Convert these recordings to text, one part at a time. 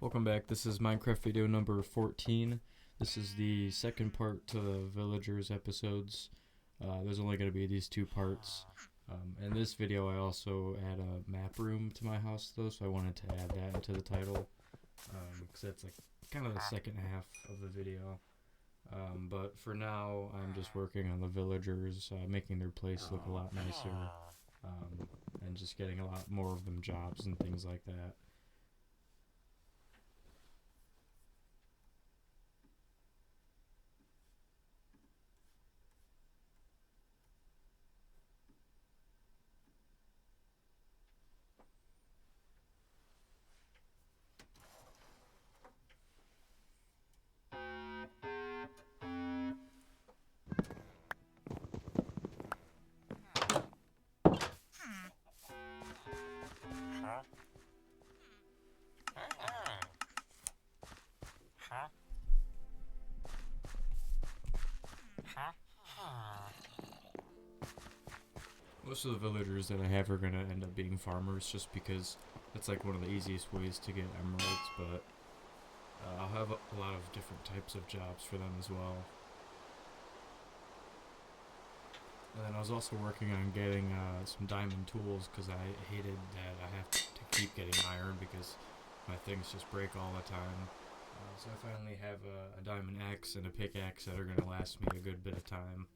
Welcome back. This is Minecraft video number 14. This is the second part to the villagers episodes. There's only going to be these two parts. In this video I also add a map room to my house though, so I wanted to add that into the title. Because that's like kind of the second half of the video. But for now I'm just working on the villagers, making their place look a lot nicer. And just getting a lot more of them jobs and things like that. Most of the villagers that I have are going to end up being farmers just because it's like one of the easiest ways to get emeralds, but I'll have a lot of different types of jobs for them as well. And then I was also working on getting some diamond tools because I hated that I have to keep getting iron because my things just break all the time. So I finally have a diamond axe and a pickaxe that are going to last me a good bit of time.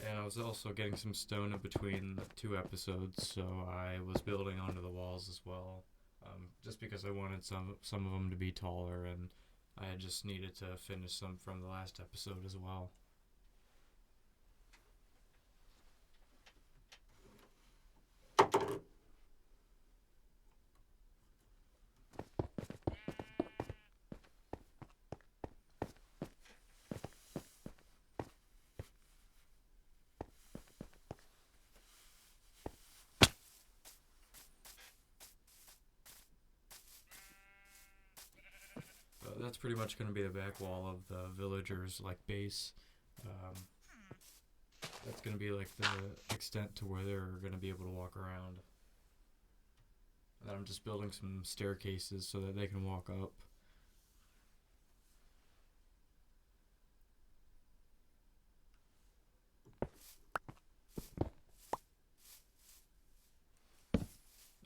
And I was also getting some stone in between the two episodes, so I was building onto the walls as well, just because I wanted some of them to be taller, and I just needed to finish some from the last episode as well. That's pretty much going to be the back wall of the villagers' base. That's going to be like the extent to where they're going to be able to walk around. And I'm just building some staircases so that they can walk up.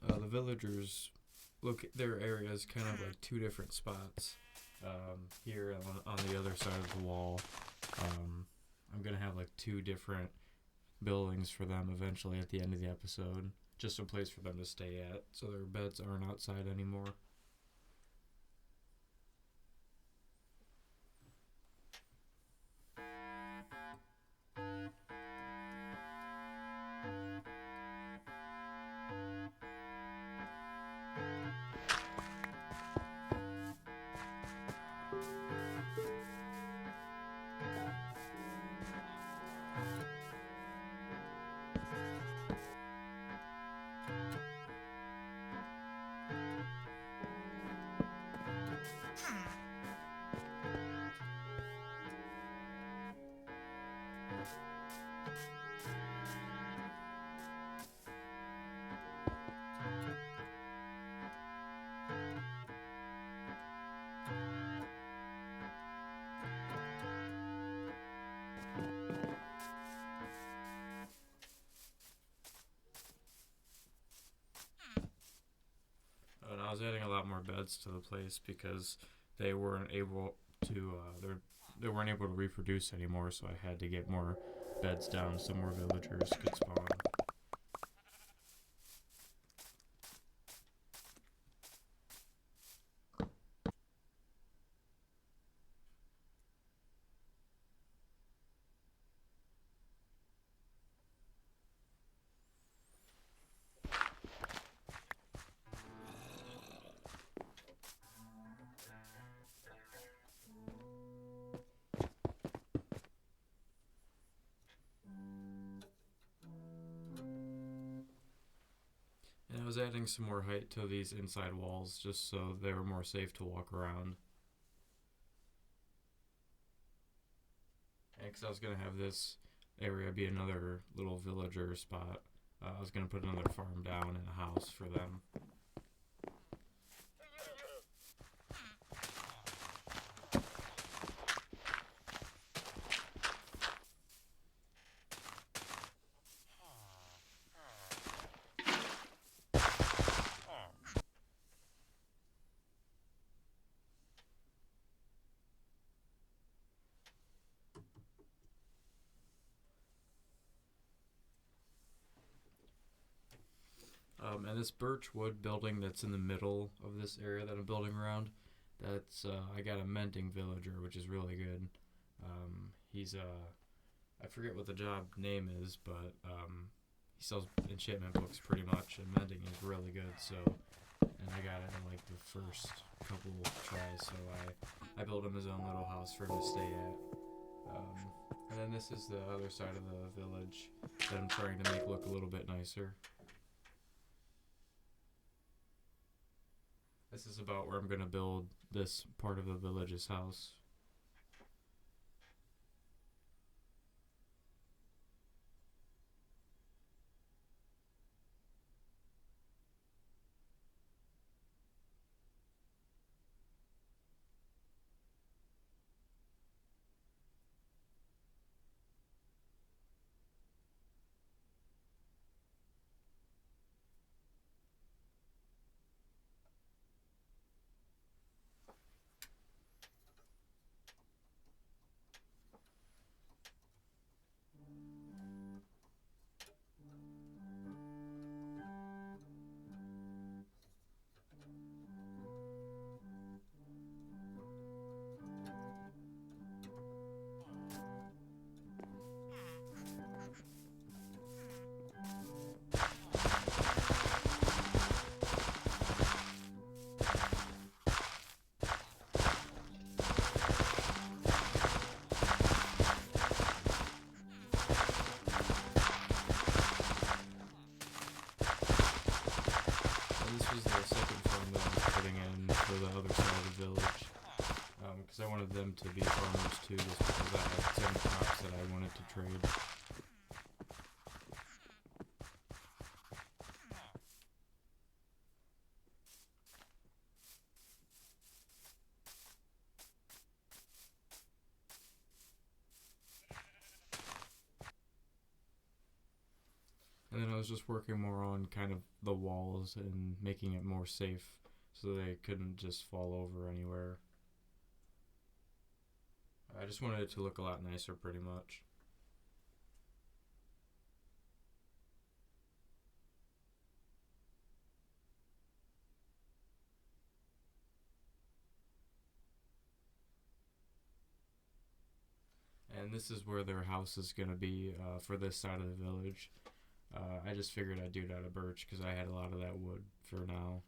The villagers look at their areas kind of like two different spots. Here on the other side of the wall, I'm gonna have like two different buildings for them eventually at the end of the episode, just a place for them to stay at, so their beds aren't outside anymore. And I was adding a lot more beds to the place because they weren't able to they weren't able to reproduce anymore, so I had to get more beds down so more villagers could spawn. And I was adding some more height to these inside walls just so they were more safe to walk around. And because I was going to have this area be another little villager spot, I was going to put another farm down and a house for them. And this birch wood building that's in the middle of this area that I'm building around, that's I got a mending villager, which is really good. He's I forget what the job name is, but he sells enchantment books pretty much, and mending is really good. So, and I got it in like the first couple tries. So I built him his own little house for him to stay at. And then this is the other side of the village that I'm trying to make look a little bit nicer. This is about where I'm going to build this part of the village's house. This was the second farm that I was putting in for the other side of the village, because I wanted them to be farmers too, just because I had some crops that I wanted to trade. And then I was just working more on kind of the walls and making it more safe so they couldn't just fall over anywhere. I just wanted it to look a lot nicer pretty much. And this is where their house is going to be for this side of the village. I just figured I'd do it out of birch because I had a lot of that wood for now.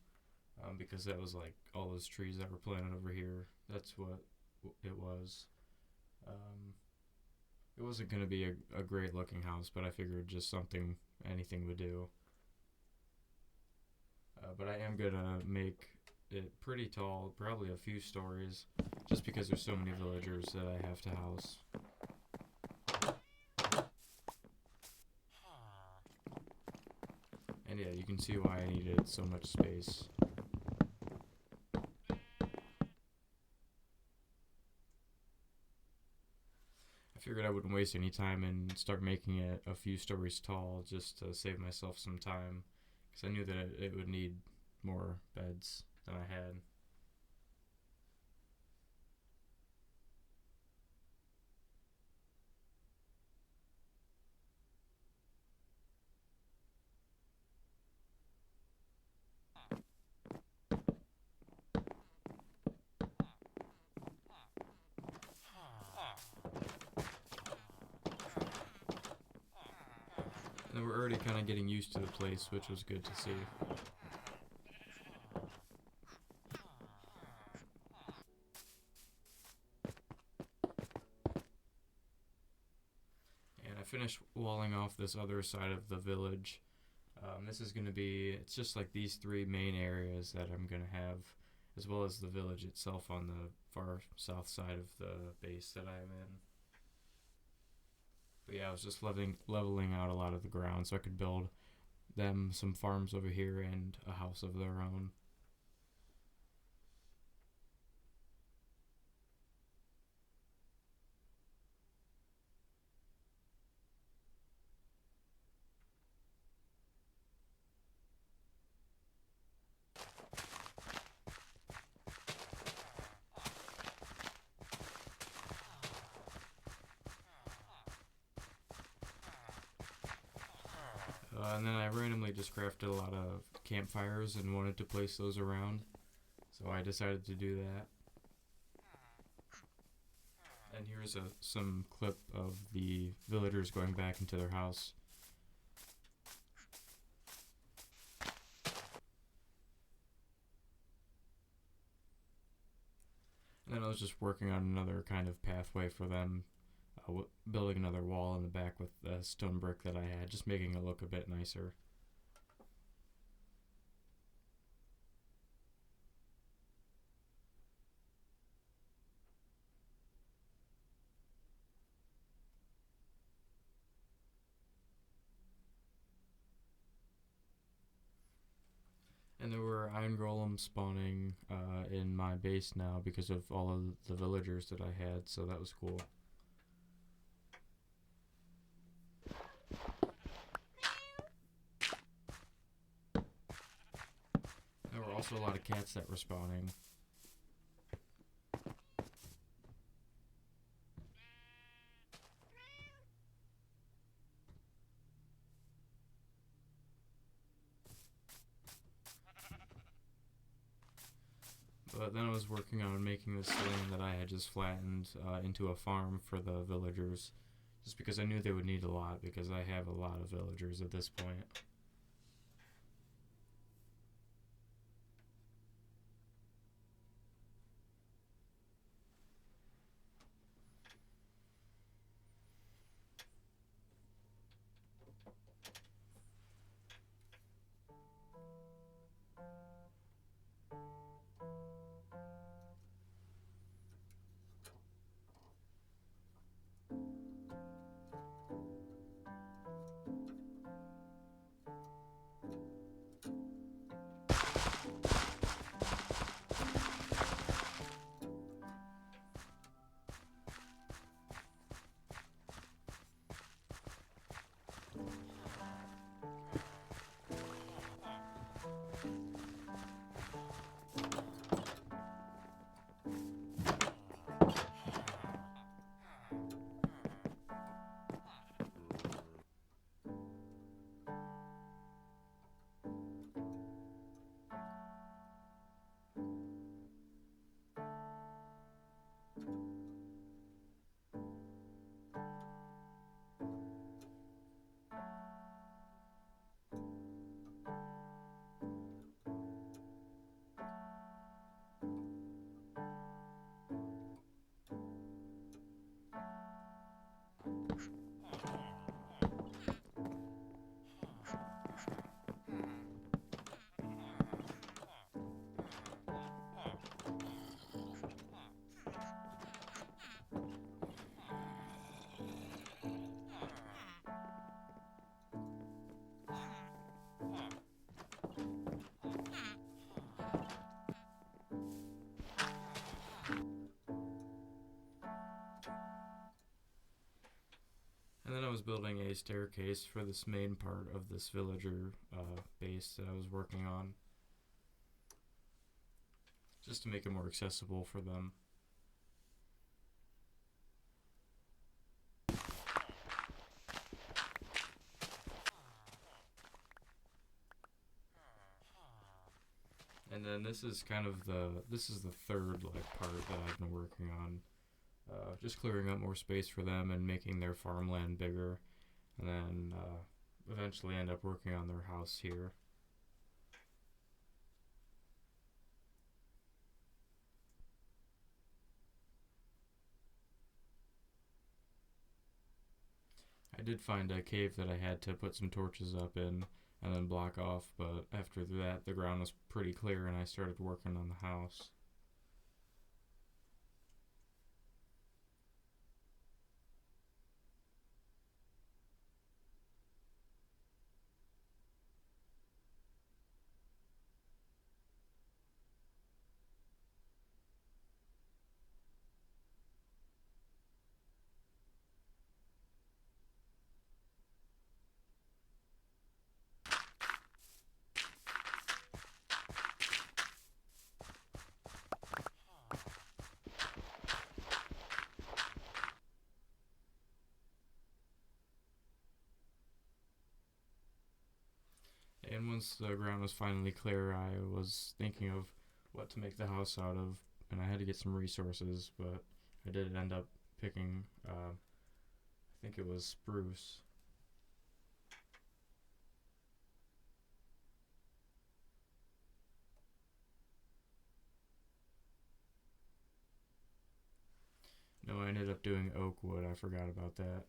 Because that was like all those trees that were planted over here. That's what it was. It wasn't going to be a great looking house, but I figured just something, anything would do. But I am going to make it pretty tall, probably a few stories, just because there's so many villagers that I have to house. And yeah, you can see why I needed so much space. I figured I wouldn't waste any time and start making it a few stories tall just to save myself some time, because I knew that it would need more beds than I had. And we're already kind of getting used to the place, which was good to see. And I finished walling off this other side of the village. This is going to be, it's just like these three main areas that I'm going to have, as well as the village itself on the far south side of the base that I'm in. But yeah, I was just leveling out a lot of the ground so I could build them some farms over here and a house of their own. And then I randomly just crafted a lot of campfires and wanted to place those around, so I decided to do that. And here's some clip of the villagers going back into their house. And then I was just working on another kind of pathway for them, building another wall in the back with the stone brick that I had, just making it look a bit nicer. And there were iron golems spawning in my base now because of all of the villagers that I had, so that was cool. There were also a lot of cats that were spawning. But then I was working on making this land that I had just flattened into a farm for the villagers, just because I knew they would need a lot, because I have a lot of villagers at this point. And then I was building a staircase for this main part of this villager base that I was working on, just to make it more accessible for them. And then this is kind of the third part that I've been working on. Just clearing up more space for them and making their farmland bigger, and then eventually end up working on their house here. I did find a cave that I had to put some torches up in and then block off, but after that the ground was pretty clear and I started working on the house. And once the ground was finally clear, I was thinking of what to make the house out of, and I had to get some resources, but I did end up picking, I think it was spruce. No, I ended up doing oak wood, I forgot about that.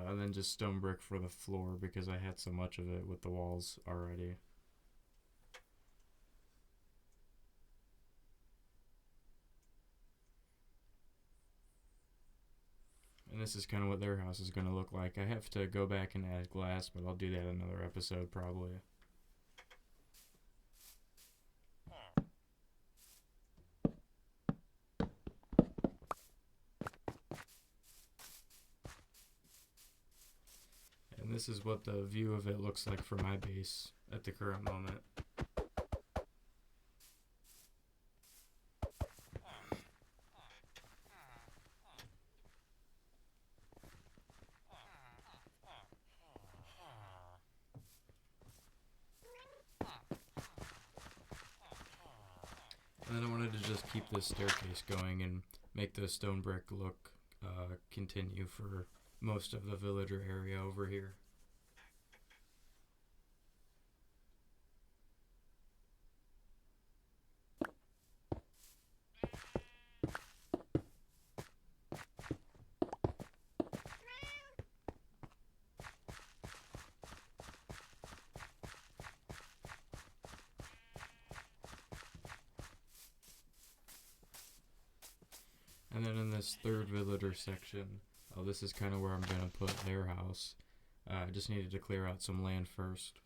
And then just stone brick for the floor because I had so much of it with the walls already. And this is kind of what their house is going to look like. I have to go back and add glass, but I'll do that in another episode probably. And this is what the view of it looks like from my base at the current moment. And then I wanted to just keep this staircase going and make the stone brick look continue for most of the villager area over here. And then in this third villager section, this is kind of where I'm going to put their house. I just needed to clear out some land first.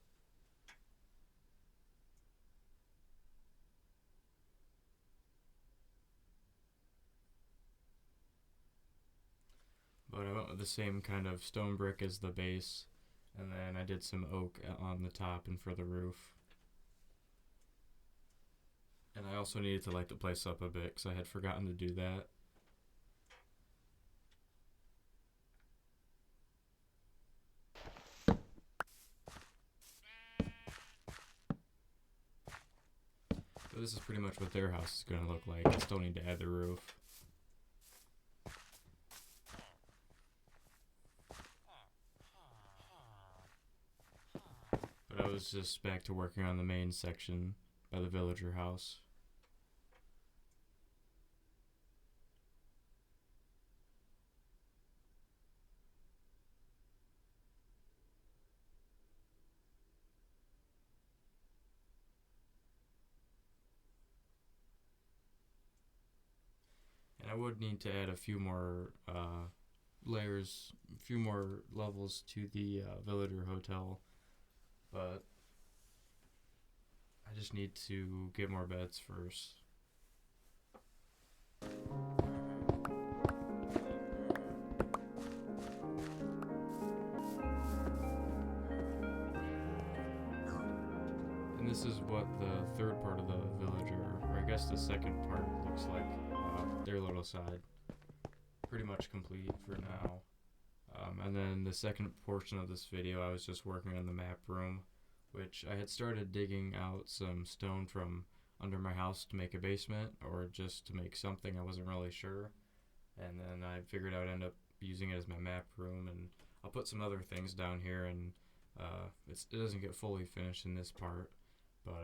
But I went with the same kind of stone brick as the base, and then I did some oak on the top and for the roof. And I also needed to light the place up a bit because I had forgotten to do that. So this is pretty much what their house is going to look like. I still need to add the roof. But I was just back to working on the main section by the villager house. And I would need to add a few more layers, a few more levels to the villager hotel, but I just need to get more beds first. And this is what the third part of the villager, or I guess the second part, looks like. Their little side. Pretty much complete for now. And then the second portion of this video, I was just working on the map room, which I had started digging out some stone from under my house to make a basement, or just to make something. I wasn't really sure. And then I figured I would end up using it as my map room, and I'll put some other things down here, and it doesn't get fully finished in this part, but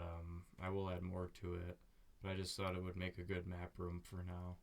I will add more to it. But I just thought it would make a good map room for now.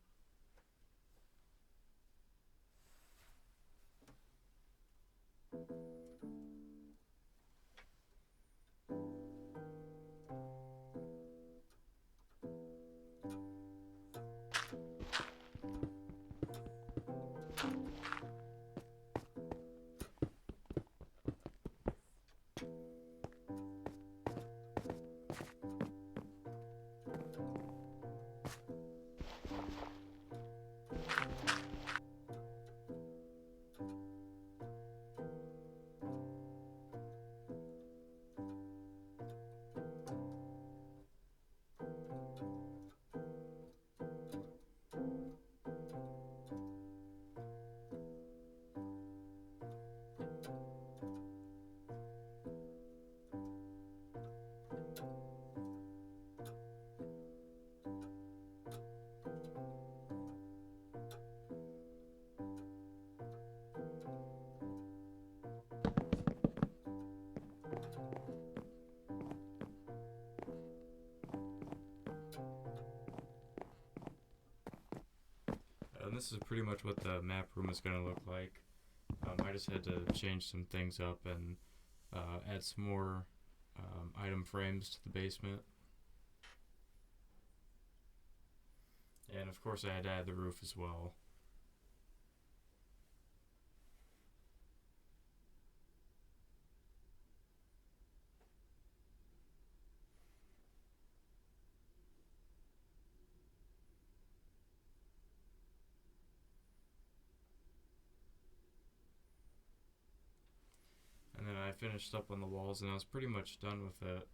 this is pretty much what the map room is going to look like. I just had to change some things up and add some more item frames to the basement. And of course I had to add the roof as well. And then I finished up on the walls and I was pretty much done with it.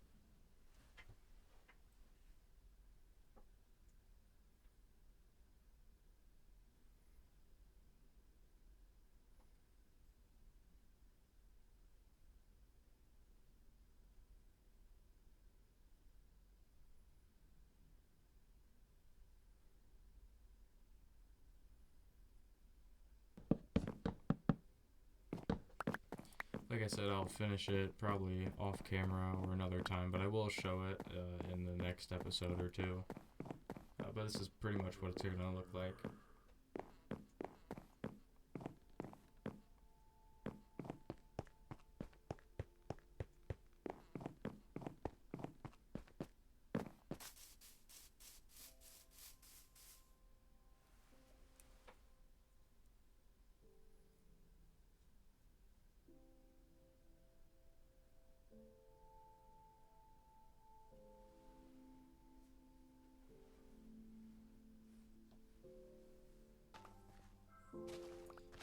Like I said, I'll finish it probably off camera or another time, but I will show it in the next episode or two. But this is pretty much what it's going to look like.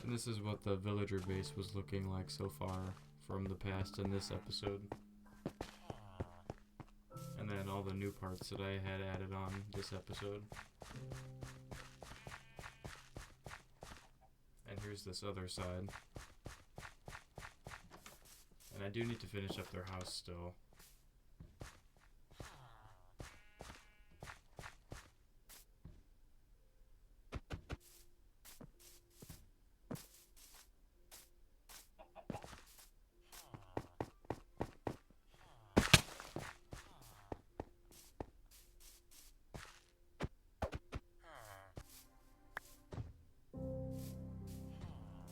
And this is what the villager base was looking like so far from the past in this episode. And then all the new parts that I had added on this episode. And here's this other side. And I do need to finish up their house still.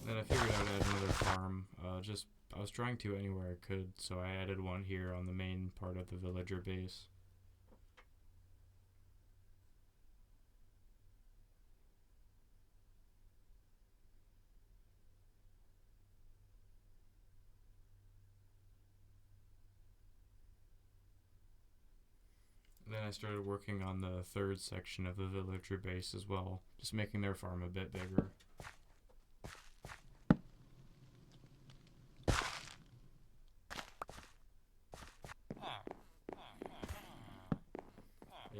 Then I figured I'd add another farm. I was trying to anywhere I could, so I added one here on the main part of the villager base. And then I started working on the third section of the villager base as well, just making their farm a bit bigger.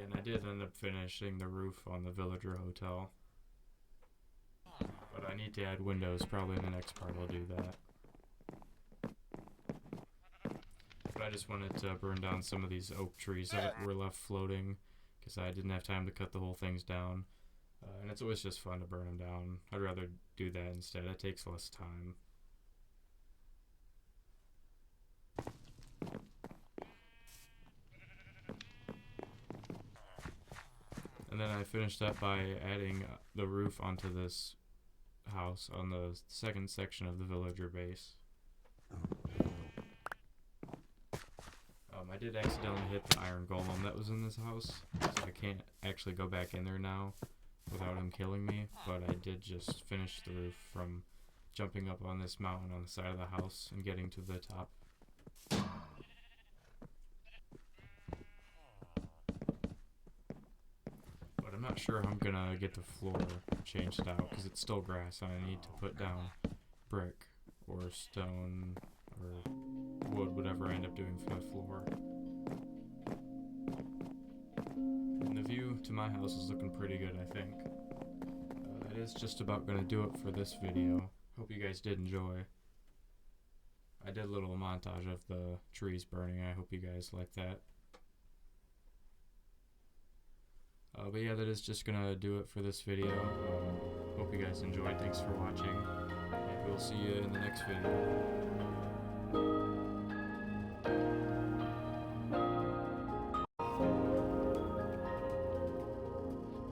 And I did end up finishing the roof on the villager hotel. But I need to add windows, probably in the next part I'll do that. But I just wanted to burn down some of these oak trees that were left floating, because I didn't have time to cut the whole things down. And it's always just fun to burn them down. I'd rather do that instead, it takes less time. And then I finished up by adding the roof onto this house on the second section of the villager base. I did accidentally hit the iron golem that was in this house, so I can't actually go back in there now without him killing me, but I did just finish the roof from jumping up on this mountain on the side of the house and getting to the top. I'm not sure how I'm gonna get the floor changed out because it's still grass and I need to put down brick or stone or wood, whatever I end up doing for the floor. And the view to my house is looking pretty good, I think. That is just about gonna do it for this video. Hope you guys did enjoy. I did a little montage of the trees burning. I hope you guys liked that. But yeah, that is just gonna do it for this video. Hope you guys enjoyed. Thanks for watching, and we'll see you in the next video.